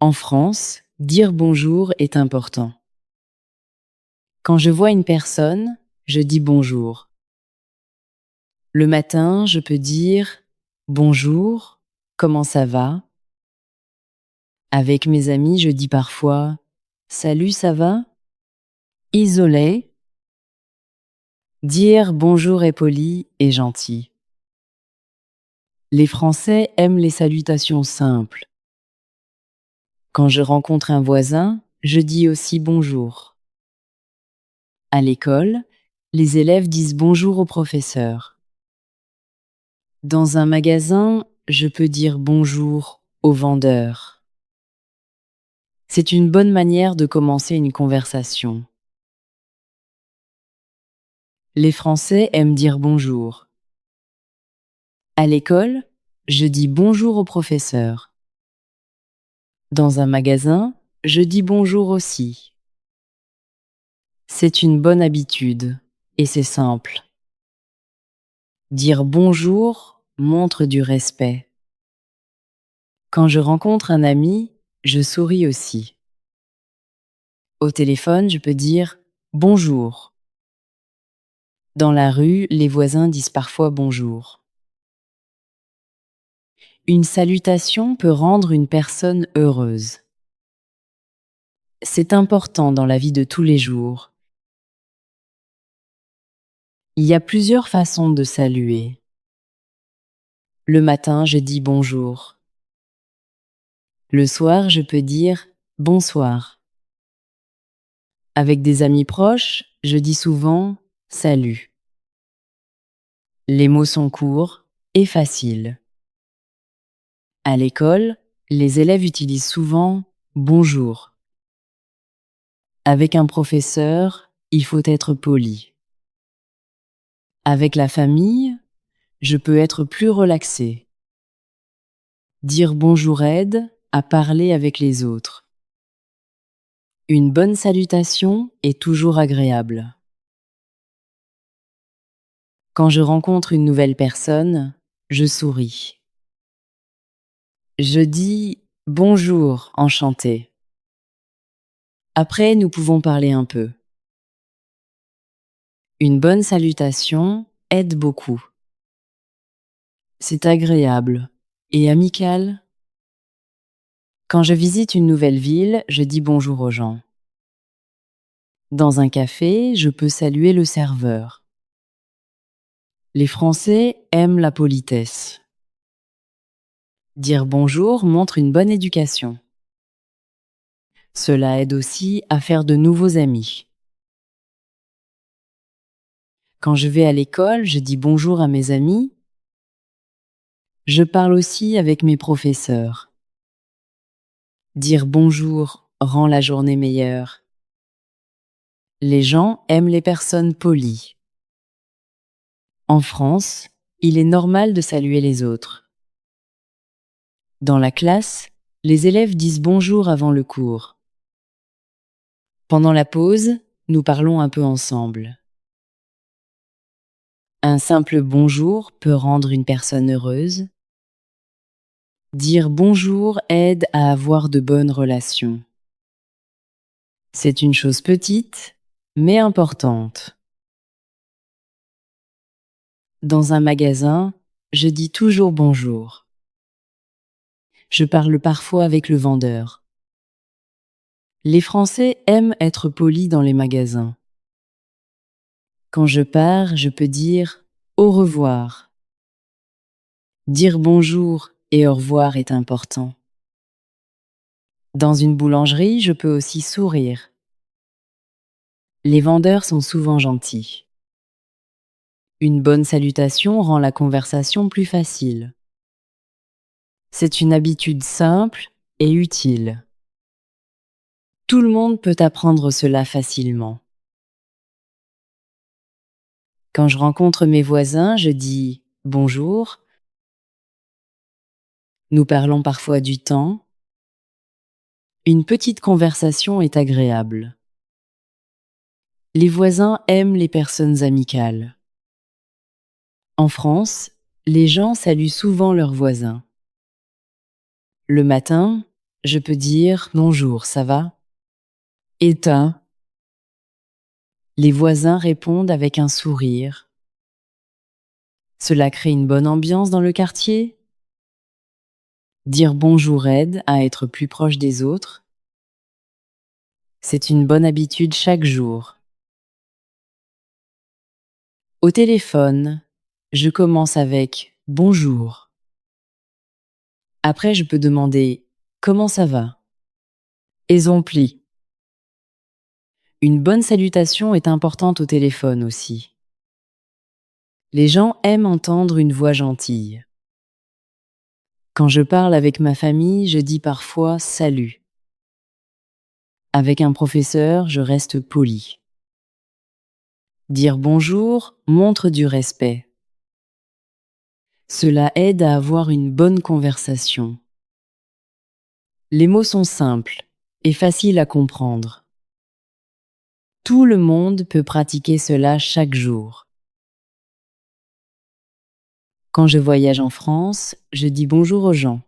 En France, dire bonjour est important. Quand je vois une personne, je dis bonjour. Le matin, je peux dire bonjour, comment ça va? Avec mes amis, je dis parfois salut, ça va? Isolé, dire bonjour est poli et gentil. Les Français aiment les salutations simples. Quand je rencontre un voisin, je dis aussi bonjour. À l'école, les élèves disent bonjour au professeur. Dans un magasin, je peux dire bonjour au vendeur. C'est une bonne manière de commencer une conversation. Les Français aiment dire bonjour. À l'école, je dis bonjour au professeur. Dans un magasin, je dis bonjour aussi. C'est une bonne habitude et c'est simple. Dire bonjour montre du respect. Quand je rencontre un ami, je souris aussi. Au téléphone, je peux dire bonjour. Dans la rue, les voisins disent parfois bonjour. Une salutation peut rendre une personne heureuse. C'est important dans la vie de tous les jours. Il y a plusieurs façons de saluer. Le matin, je dis bonjour. Le soir, je peux dire bonsoir. Avec des amis proches, je dis souvent salut. Les mots sont courts et faciles. À l'école, les élèves utilisent souvent bonjour. Avec un professeur, il faut être poli. Avec la famille, je peux être plus relaxé. Dire bonjour aide à parler avec les autres. Une bonne salutation est toujours agréable. Quand je rencontre une nouvelle personne, je souris. Je dis bonjour, enchanté. Après, nous pouvons parler un peu. Une bonne salutation aide beaucoup. C'est agréable et amical. Quand je visite une nouvelle ville, je dis bonjour aux gens. Dans un café, je peux saluer le serveur. Les Français aiment la politesse. Dire bonjour montre une bonne éducation. Cela aide aussi à faire de nouveaux amis. Quand je vais à l'école, je dis bonjour à mes amis. Je parle aussi avec mes professeurs. Dire bonjour rend la journée meilleure. Les gens aiment les personnes polies. En France, il est normal de saluer les autres. Dans la classe, les élèves disent bonjour avant le cours. Pendant la pause, nous parlons un peu ensemble. Un simple bonjour peut rendre une personne heureuse. Dire bonjour aide à avoir de bonnes relations. C'est une chose petite, mais importante. Dans un magasin, je dis toujours bonjour. Je parle parfois avec le vendeur. Les Français aiment être polis dans les magasins. Quand je pars, je peux dire au revoir. Dire bonjour et au revoir est important. Dans une boulangerie, je peux aussi sourire. Les vendeurs sont souvent gentils. Une bonne salutation rend la conversation plus facile. C'est une habitude simple et utile. Tout le monde peut apprendre cela facilement. Quand je rencontre mes voisins, je dis bonjour. Nous parlons parfois du temps. Une petite conversation est agréable. Les voisins aiment les personnes amicales. En France, les gens saluent souvent leurs voisins. Le matin, je peux dire « Bonjour, ça va ?» Éteint. Les voisins répondent avec un sourire. Cela crée une bonne ambiance dans le quartier. Dire bonjour aide à être plus proche des autres. C'est une bonne habitude chaque jour. Au téléphone, je commence avec « Bonjour ». Après, je peux demander « Comment ça va ?» Exemple. Une bonne salutation est importante au téléphone aussi. Les gens aiment entendre une voix gentille. Quand je parle avec ma famille, je dis parfois « Salut ». Avec un professeur, je reste poli. Dire bonjour montre du respect. Cela aide à avoir une bonne conversation. Les mots sont simples et faciles à comprendre. Tout le monde peut pratiquer cela chaque jour. Quand je voyage en France, je dis bonjour aux gens.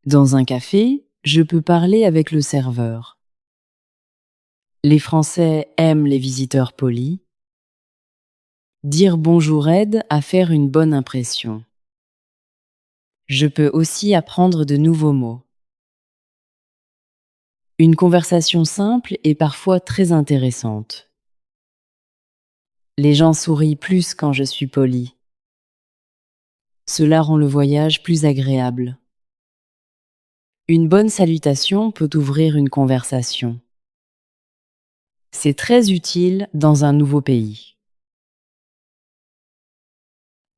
Dans un café, je peux parler avec le serveur. Les Français aiment les visiteurs polis. Dire bonjour aide à faire une bonne impression. Je peux aussi apprendre de nouveaux mots. Une conversation simple est parfois très intéressante. Les gens sourient plus quand je suis poli. Cela rend le voyage plus agréable. Une bonne salutation peut ouvrir une conversation. C'est très utile dans un nouveau pays.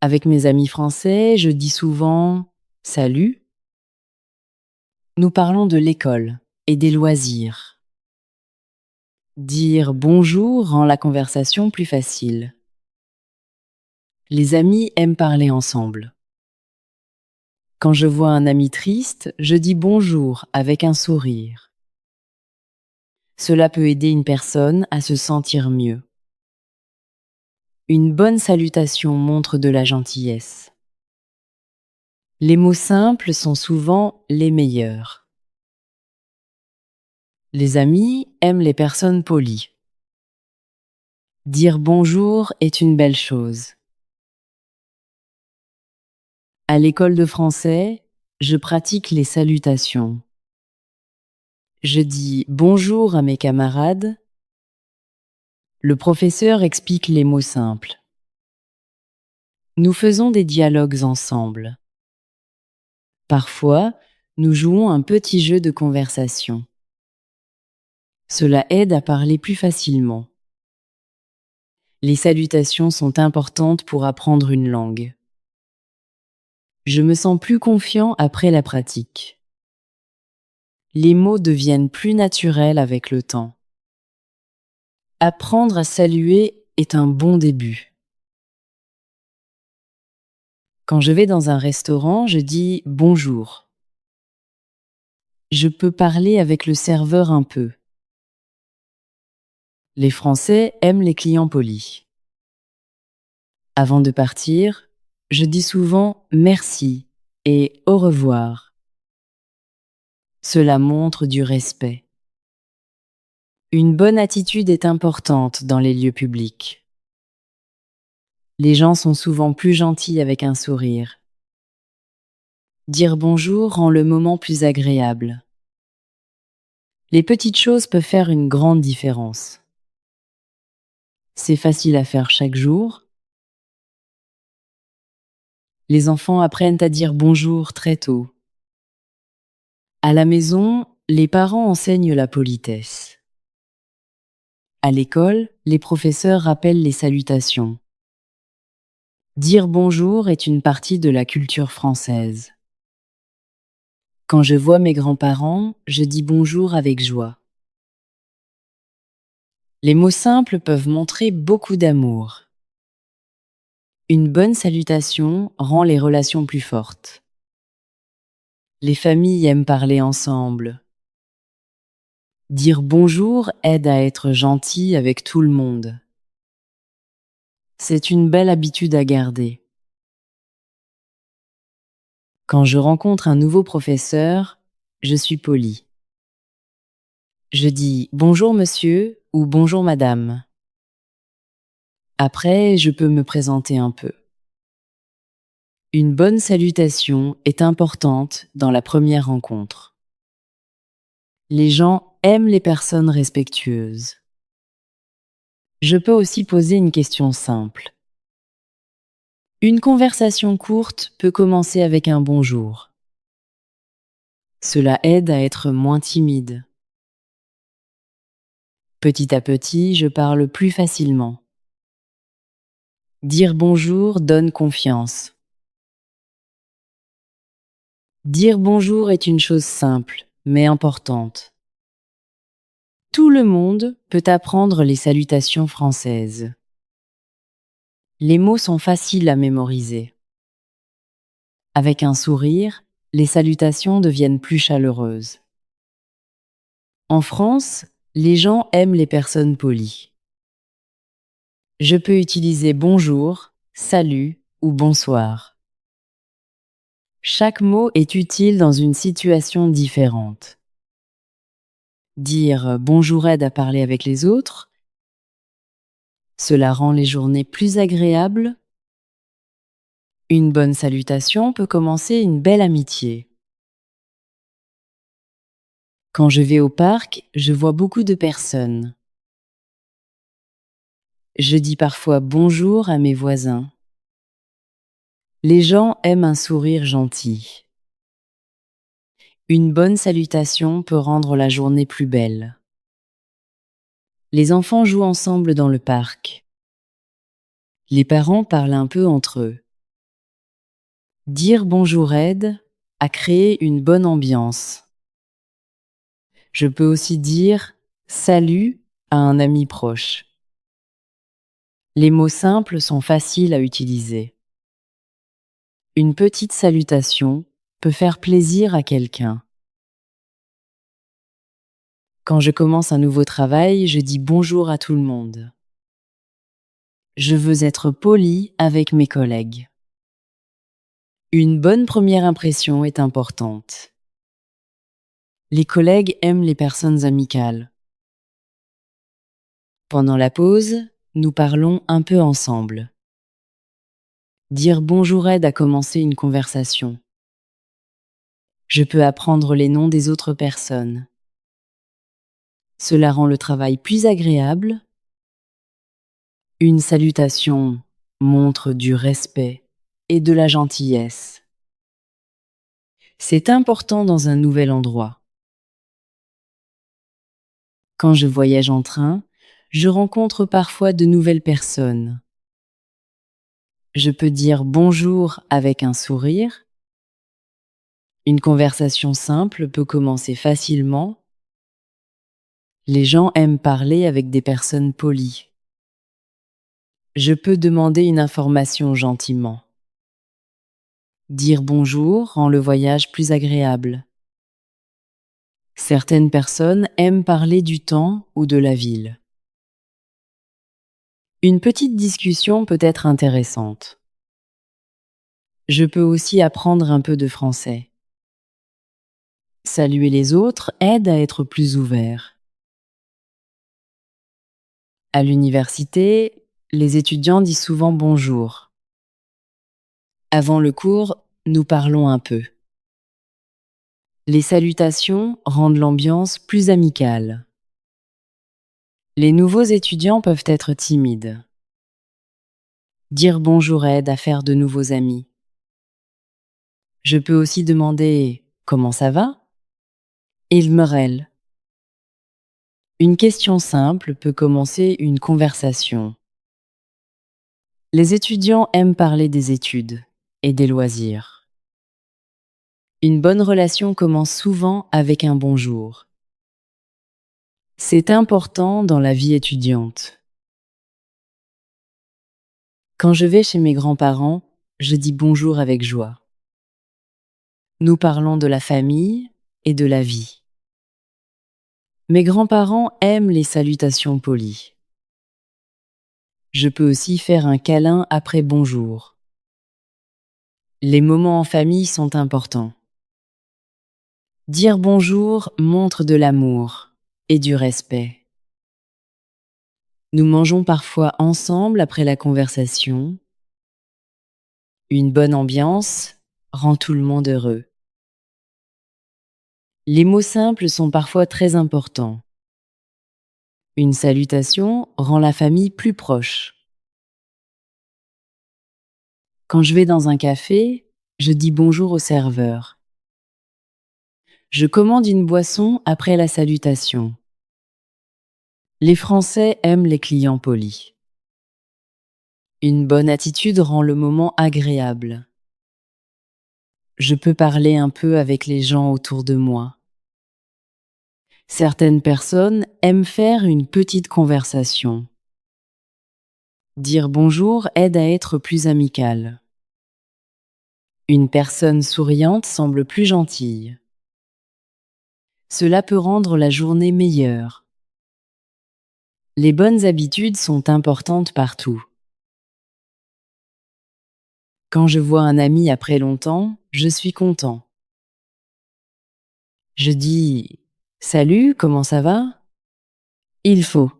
Avec mes amis français, je dis souvent « Salut ». Nous parlons de l'école et des loisirs. Dire bonjour rend la conversation plus facile. Les amis aiment parler ensemble. Quand je vois un ami triste, je dis bonjour avec un sourire. Cela peut aider une personne à se sentir mieux. Une bonne salutation montre de la gentillesse. Les mots simples sont souvent les meilleurs. Les amis aiment les personnes polies. Dire bonjour est une belle chose. À l'école de français, je pratique les salutations. Je dis bonjour à mes camarades. Le professeur explique les mots simples. Nous faisons des dialogues ensemble. Parfois, nous jouons un petit jeu de conversation. Cela aide à parler plus facilement. Les salutations sont importantes pour apprendre une langue. Je me sens plus confiant après la pratique. Les mots deviennent plus naturels avec le temps. Apprendre à saluer est un bon début. Quand je vais dans un restaurant, je dis « bonjour ». Je peux parler avec le serveur un peu. Les Français aiment les clients polis. Avant de partir, je dis souvent « merci » et « au revoir ». Cela montre du respect. Une bonne attitude est importante dans les lieux publics. Les gens sont souvent plus gentils avec un sourire. Dire bonjour rend le moment plus agréable. Les petites choses peuvent faire une grande différence. C'est facile à faire chaque jour. Les enfants apprennent à dire bonjour très tôt. À la maison, les parents enseignent la politesse. À l'école, les professeurs rappellent les salutations. Dire bonjour est une partie de la culture française. Quand je vois mes grands-parents, je dis bonjour avec joie. Les mots simples peuvent montrer beaucoup d'amour. Une bonne salutation rend les relations plus fortes. Les familles aiment parler ensemble. Dire bonjour aide à être gentil avec tout le monde. C'est une belle habitude à garder. Quand je rencontre un nouveau professeur, je suis poli. Je dis bonjour monsieur ou bonjour madame. Après, je peux me présenter un peu. Une bonne salutation est importante dans la première rencontre. Les gens aiment les personnes respectueuses. Je peux aussi poser une question simple. Une conversation courte peut commencer avec un bonjour. Cela aide à être moins timide. Petit à petit, je parle plus facilement. Dire bonjour donne confiance. Dire bonjour est une chose simple, mais importante. Tout le monde peut apprendre les salutations françaises. Les mots sont faciles à mémoriser. Avec un sourire, les salutations deviennent plus chaleureuses. En France, les gens aiment les personnes polies. Je peux utiliser bonjour, salut ou bonsoir. Chaque mot est utile dans une situation différente. Dire bonjour aide à parler avec les autres. Cela rend les journées plus agréables. Une bonne salutation peut commencer une belle amitié. Quand je vais au parc, je vois beaucoup de personnes. Je dis parfois bonjour à mes voisins. Les gens aiment un sourire gentil. Une bonne salutation peut rendre la journée plus belle. Les enfants jouent ensemble dans le parc. Les parents parlent un peu entre eux. Dire bonjour aide à créer une bonne ambiance. Je peux aussi dire salut à un ami proche. Les mots simples sont faciles à utiliser. Une petite salutation peut faire plaisir à quelqu'un. Quand je commence un nouveau travail, je dis bonjour à tout le monde. Je veux être poli avec mes collègues. Une bonne première impression est importante. Les collègues aiment les personnes amicales. Pendant la pause, nous parlons un peu ensemble. Dire bonjour aide à commencer une conversation. Je peux apprendre les noms des autres personnes. Cela rend le travail plus agréable. Une salutation montre du respect et de la gentillesse. C'est important dans un nouvel endroit. Quand je voyage en train, je rencontre parfois de nouvelles personnes. Je peux dire bonjour avec un sourire. Une conversation simple peut commencer facilement. Les gens aiment parler avec des personnes polies. Je peux demander une information gentiment. Dire bonjour rend le voyage plus agréable. Certaines personnes aiment parler du temps ou de la ville. Une petite discussion peut être intéressante. Je peux aussi apprendre un peu de français. Saluer les autres aide à être plus ouvert. À l'université, les étudiants disent souvent bonjour. Avant le cours, nous parlons un peu. Les salutations rendent l'ambiance plus amicale. Les nouveaux étudiants peuvent être timides. Dire bonjour aide à faire de nouveaux amis. Je peux aussi demander « Comment ça va ?» Ilmerel. Une question simple peut commencer une conversation. Les étudiants aiment parler des études et des loisirs. Une bonne relation commence souvent avec un bonjour. C'est important dans la vie étudiante. Quand je vais chez mes grands-parents, je dis bonjour avec joie. Nous parlons de la famille et de la vie. Mes grands-parents aiment les salutations polies. Je peux aussi faire un câlin après bonjour. Les moments en famille sont importants. Dire bonjour montre de l'amour et du respect. Nous mangeons parfois ensemble après la conversation. Une bonne ambiance rend tout le monde heureux. Les mots simples sont parfois très importants. Une salutation rend la famille plus proche. Quand je vais dans un café, je dis bonjour au serveur. Je commande une boisson après la salutation. Les Français aiment les clients polis. Une bonne attitude rend le moment agréable. Je peux parler un peu avec les gens autour de moi. Certaines personnes aiment faire une petite conversation. Dire bonjour aide à être plus amical. Une personne souriante semble plus gentille. Cela peut rendre la journée meilleure. Les bonnes habitudes sont importantes partout. Quand je vois un ami après longtemps, je suis content. Je dis « Salut, comment ça va ?» Il faut.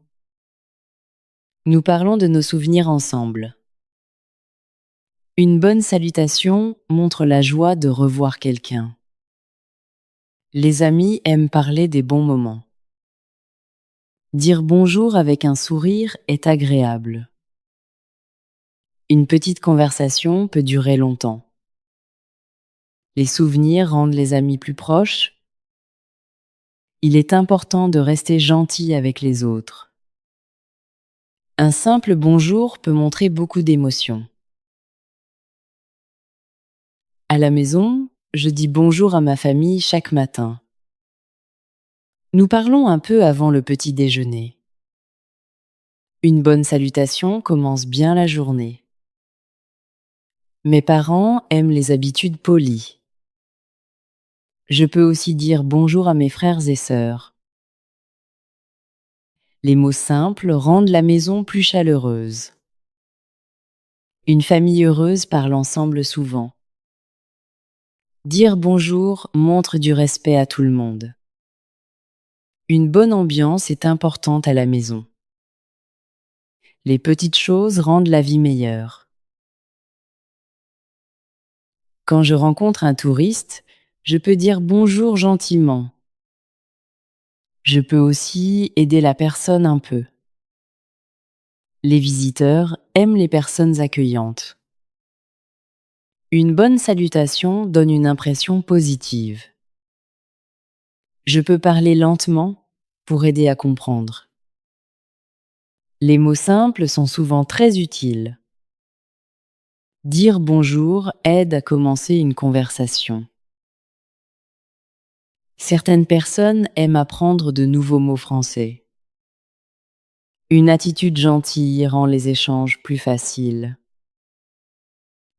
Nous parlons de nos souvenirs ensemble. Une bonne salutation montre la joie de revoir quelqu'un. Les amis aiment parler des bons moments. Dire bonjour avec un sourire est agréable. Une petite conversation peut durer longtemps. Les souvenirs rendent les amis plus proches. Il est important de rester gentil avec les autres. Un simple bonjour peut montrer beaucoup d'émotion. À la maison, je dis bonjour à ma famille chaque matin. Nous parlons un peu avant le petit déjeuner. Une bonne salutation commence bien la journée. Mes parents aiment les habitudes polies. Je peux aussi dire bonjour à mes frères et sœurs. Les mots simples rendent la maison plus chaleureuse. Une famille heureuse parle ensemble souvent. Dire bonjour montre du respect à tout le monde. Une bonne ambiance est importante à la maison. Les petites choses rendent la vie meilleure. Quand je rencontre un touriste, je peux dire bonjour gentiment. Je peux aussi aider la personne un peu. Les visiteurs aiment les personnes accueillantes. Une bonne salutation donne une impression positive. Je peux parler lentement pour aider à comprendre. Les mots simples sont souvent très utiles. Dire bonjour aide à commencer une conversation. Certaines personnes aiment apprendre de nouveaux mots français. Une attitude gentille rend les échanges plus faciles.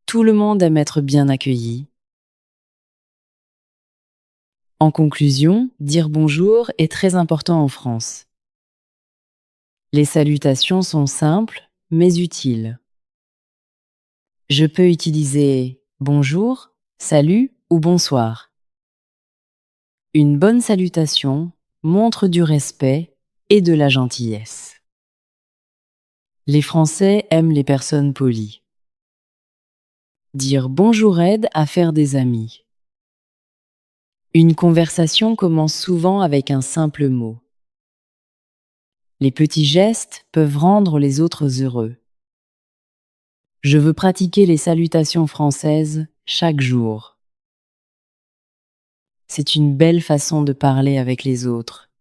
Tout le monde aime être bien accueilli. En conclusion, dire bonjour est très important en France. Les salutations sont simples, mais utiles. Je peux utiliser bonjour, salut ou bonsoir. Une bonne salutation montre du respect et de la gentillesse. Les Français aiment les personnes polies. Dire bonjour aide à faire des amis. Une conversation commence souvent avec un simple mot. Les petits gestes peuvent rendre les autres heureux. Je veux pratiquer les salutations françaises chaque jour. C'est une belle façon de parler avec les autres.